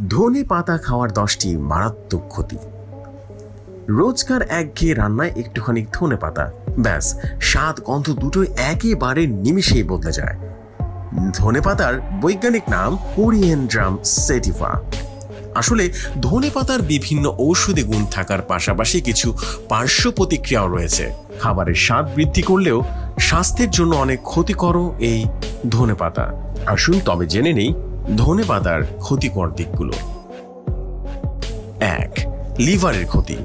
ধনে পাতা খাওয়ার 10টি মারাত্মক ক্ষতি। রোজকার একঘেয়ে রান্নায় একটুখানি ধনে পাতা, ব্যাস স্বাদ গন্ধ দুটোই একেবারে নিমিষেই বদলে যায়। ধনে পাতার বৈজ্ঞানিক নাম কোরিয়েন্ড্রাম সেটিভা। আসলে ধনে পাতার বিভিন্ন ঔষধি গুণ থাকার পাশাপাশি কিছু পার্শ্ব প্রতিক্রিয়াও রয়েছে। খাবারের স্বাদ বৃদ্ধি করলেও স্বাস্থ্যের জন্য অনেক ক্ষতিকর এই ধনে পাতা। আসুন তবে জেনে নেই ধনে পাতার ক্ষতিকর দিকগুলো। 1. লিভারের ক্ষতি।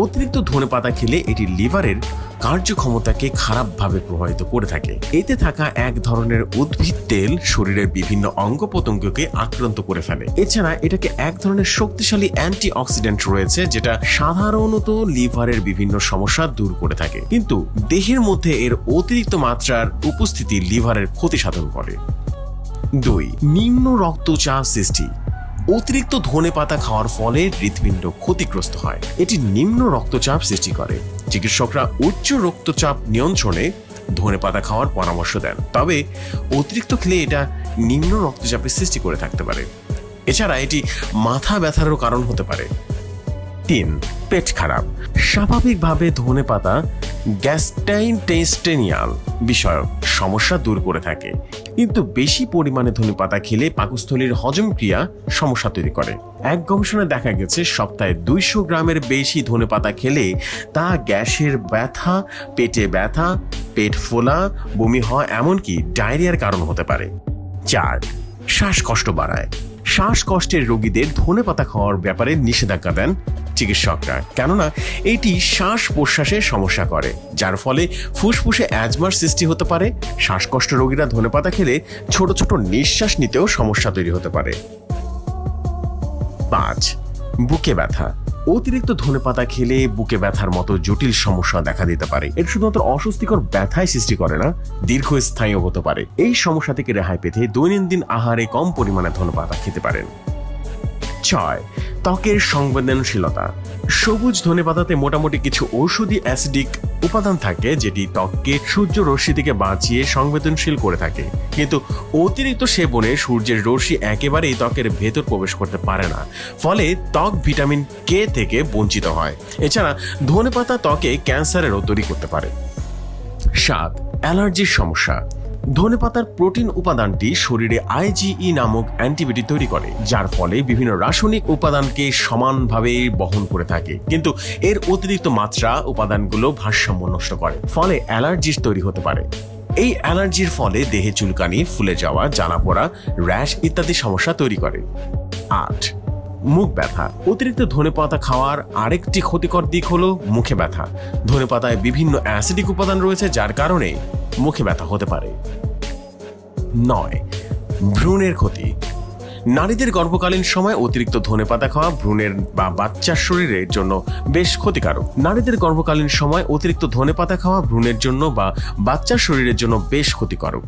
অতিরিক্ত ধনে পাতা খেলে এটি লিভারের কার্যক্ষমতাকে খারাপভাবে প্রভাবিত করে থাকে। এতে থাকা এক ধরনের উদ্ভিদ তেল শরীরের বিভিন্ন অঙ্গ প্রত্যঙ্গকে আক্রান্ত করে ফেলে। এছাড়া এটাকে এক ধরনের শক্তিশালী অ্যান্টিঅক্সিডেন্ট রয়েছে, যেটা সাধারণত লিভারের বিভিন্ন সমস্যা দূর করে থাকে। কিন্তু দেহের মধ্যে এর অতিরিক্ত মাত্রার উপস্থিতি লিভারের ক্ষতি সাধন করে। 2. নিম্ন রক্তচাপ সৃষ্টি। অতিরিক্ত ধনে পাতা খাওয়ার ফলে হৃৎপিণ্ড ক্ষতিগ্রস্ত হয়। এটি নিম্ন রক্তচাপ সৃষ্টি করে। চিকিৎসকরা উচ্চ রক্তচাপ নিয়ন্ত্রণে ধনে পাতা খাওয়ার পরামর্শ দেন, তবে অতিরিক্ত খেলে এটা নিম্ন রক্তচাপের সৃষ্টি করে থাকতে পারে। এছাড়া এটি মাথা ব্যথারও কারণ হতে পারে। 3. পেট খারাপ। স্বাভাবিকভাবে ধনে পাতা গ্যাস্ট্রাইন্টেস্টিনিয়াল বিষয়ক সমস্যা দূর করে থাকে, কিন্তু বেশি পরিমাণে ধনে পাতা খেলে পাকস্থলীর হজম ক্রিয়া সমস্যা তৈরি করে। এক গবেষণায় দেখা গেছে সপ্তাহে 200 গ্রামের বেশি ধনে পাতা খেলে তা গ্যাসের ব্যথা, পেটে ব্যথা, পেট ফোলা, বমি হওয়া, এমনকি ডায়রিয়ার কারণ হতে পারে। 4. শ্বাসকষ্ট বাড়ায়। শ্বাসকষ্টের রোগীদের ধনে পাতা খাওয়ার ব্যাপারে নিষেধাজ্ঞা দেন চিকিৎসকরা, কেননা এটি শ্বাস প্রশ্বাসের সমস্যা করে, যার ফলে ফুসফুসে অ্যাজমার সৃষ্টি হতে পারে। শ্বাসকষ্ট রোগীরা ধনেপাতা খেলে ছোট ছোট নিঃশ্বাস নিতেও সমস্যা তৈরি হতে পারে। 5. বুকে ব্যথা। অতিরিক্ত ধনেপাতা খেলে বুকে ব্যথার মতো জটিল সমস্যা দেখা দিতে পারে। এর শুধুমাত্র অস্বস্তিকর ব্যথাই সৃষ্টি করে না, দীর্ঘস্থায়ীও হতে পারে। এই সমস্যা থেকে রেহাই পেতে দৈনন্দিন আহারে কম পরিমাণে ধনেপাতা খেতে পারেন। 6. ত্বকের সংবেদনশীলতা। সবুজ ধনেপাতাতে মোটামুটি কিছু ঔষধি অ্যাসিডিক উপাদান থাকে, যেটি ত্বককে সূর্য রশ্মি থেকে বাঁচিয়ে সংবেদনশীল করে থাকে। কিন্তু অতিরিক্ত সেবনে সূর্যের রশ্মি একেবারেই ত্বকের ভেতর প্রবেশ করতে পারে না, ফলে ত্বক ভিটামিন কে থেকে বঞ্চিত হয়। এছাড়া ধনেপাতা ত্বকে ক্যান্সারেরও তৈরি করতে পারে। 7. অ্যালার্জির সমস্যা। ধনেপাতার প্রোটিন উপাদানটি শরীরে আইজিই নামক অ্যান্টিবডি তৈরি করে, যার ফলে বিভিন্ন রাসায়নিক উপাদানকে সমানভাবে বহন করে থাকে। কিন্তু এর অতিরিক্ত মাত্রা উপাদানগুলো ভারসাম্য নষ্ট করে, ফলে অ্যালার্জি তৈরি হতে পারে। এই অ্যালার্জির ফলে দেহে চুলকানি, ফুলে যাওয়া, জ্বালাপোড়া, র্যাশ ইত্যাদি সমস্যা তৈরি করে। 8. মুখ ব্যথা। অতিরিক্ত ধনেপাতা খাওয়ার আরেকটি ক্ষতিকর দিক হলো মুখে ব্যথা। ধনেপাতায় বিভিন্ন অ্যাসিডিক উপাদান রয়েছে, যার কারণে মুখে ব্যথা হতে পারে। 9. ভ্রূণের ক্ষতি। নারীদের গর্ভকালীন সময় অতিরিক্ত ধনেপাতা খাওয়া ভ্রূণের বা বাচ্চার শরীরের জন্য বেশ ক্ষতিকারক। নারীদের গর্ভকালীন সময় অতিরিক্ত ধনেপাতা খাওয়া ভ্রূণের জন্য বা বাচ্চার শরীরের জন্য বেশ ক্ষতিকারক।